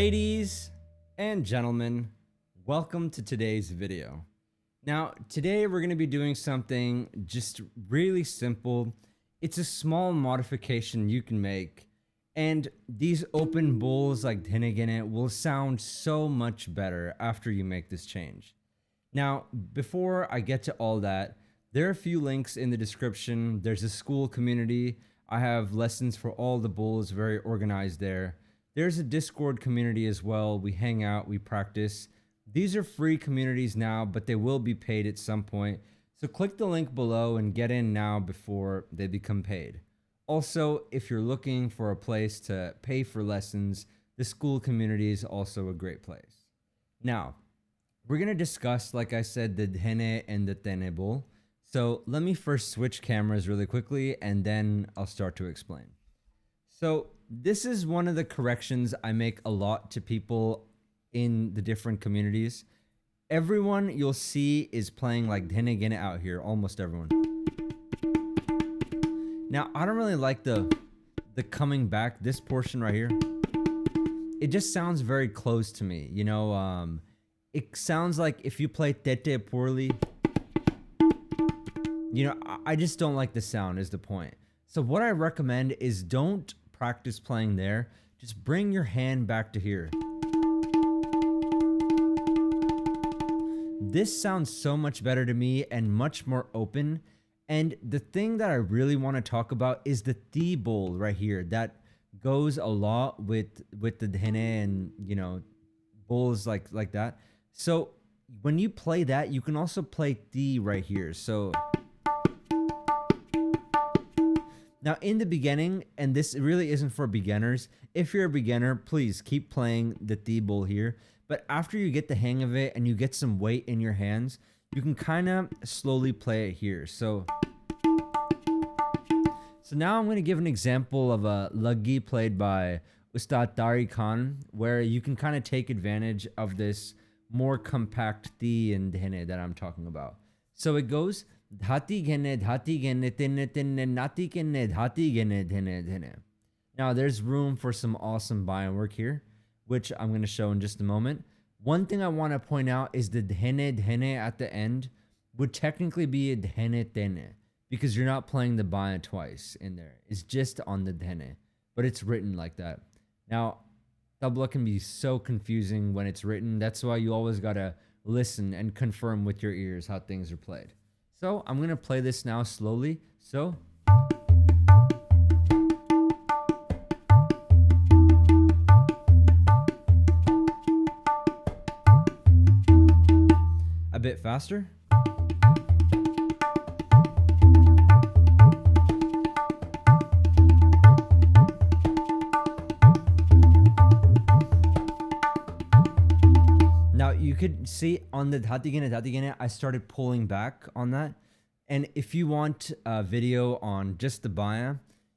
Ladies and gentlemen, welcome to today's video. Now, today we're going to be doing something just really simple. It's a small modification you can make, and these open bowls like Dhenegene will sound so much better after you make this change. Now, before I get to all that, there are a few links in the description. There's a school community. I have lessons for all the bowls, very organized there. There's a Discord community as well. We hang out, we practice. These are free communities now, but they will be paid at some point. So click the link below and get in now before they become paid. Also, if you're looking for a place to pay for lessons, the school community is also a great place. Now, we're going to discuss, like I said, the Dhene and the Tene bowl. So let me first switch cameras really quickly and then I'll start to explain. So this is one of the corrections I make a lot to people in the different communities. Everyone you'll see is playing like Dhenegene out here, almost everyone. Now, I don't really like the coming back, this portion right here. It just sounds very close to me, you know. It sounds like if you play Tete poorly, you know, I just don't like the sound is the point. So what I recommend is don't practice playing there. Just bring your hand back to here. This sounds so much better to me and much more open. And the thing that I really want to talk about is the Thi bowl right here. That goes a lot with the Dhene and, you know, bowls like that. So when you play that, you can also play Thi right here. So now in the beginning, and this really isn't for beginners, if you're a beginner, please keep playing the Thi bowl here. But after you get the hang of it and you get some weight in your hands, you can kind of slowly play it here. So now I'm going to give an example of a Laggi played by Ustad Tariq Khan, where you can kind of take advantage of this more compact Thi and Dhene that I'm talking about. So it goes dhati gene tene tene nati gene dhati gene dhene dhene. Now there's room for some awesome bind work here, which I'm going to show in just a moment. One thing I want to point out is the dhene at the end would technically be a dhene tene because you're not playing the bind twice in there. It's just on the dhene, but it's written like that. Now, tabla can be so confusing when it's written. That's why you always got to listen and confirm with your ears how things are played. So I'm going to play this now slowly. So a bit faster. Now you could see on the dhatigene, I started pulling back on that. And if you want a video on just the baya,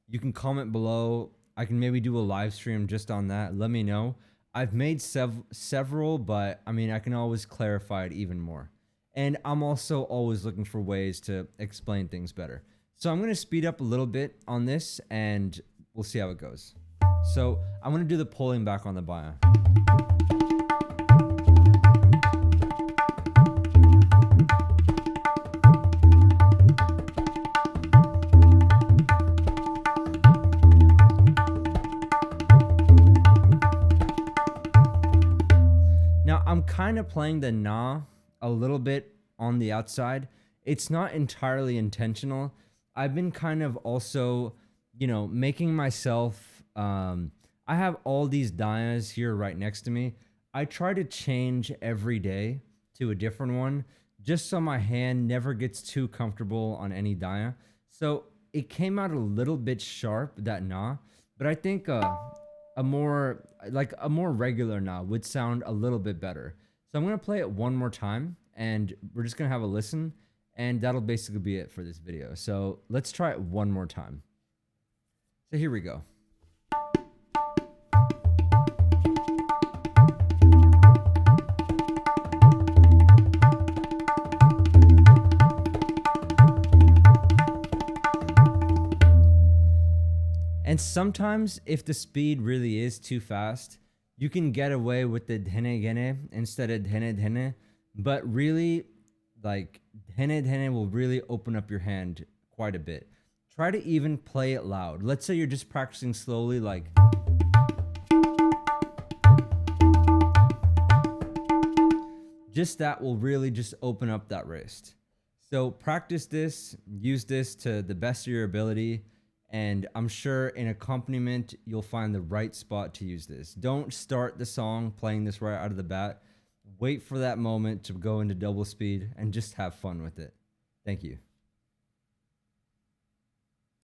you can comment below. I can maybe do a live stream just on that. Let me know. I've made several, but I mean, I can always clarify it even more. And I'm also always looking for ways to explain things better. So I'm going to speed up a little bit on this and we'll see how it goes. So I'm going to do the pulling back on the baya. Now I'm kind of playing the na a little bit on the outside. It's not entirely intentional. I've been kind of also, you know, making myself, I have all these dayas here right next to me. I try to change every day to a different one just so my hand never gets too comfortable on any daya. So it came out a little bit sharp, that na, but I think a more regular na would sound a little bit better. So I'm going to play it one more time and we're just going to have a listen and that'll basically be it for this video. So let's try it one more time. So here we go. And sometimes if the speed really is too fast, You can get away with the dhene gene instead of dhene dhene, but really, like dhene dhene will really open up your hand quite a bit. Try to even play it loud. Let's say you're just practicing slowly, like just that will really just open up that wrist. So practice this, use this to the best of your ability, and I'm sure in accompaniment you'll find the right spot to use this. Don't start the song playing this right out of the bat. Wait for that moment to go into double speed and just have fun with it. Thank you.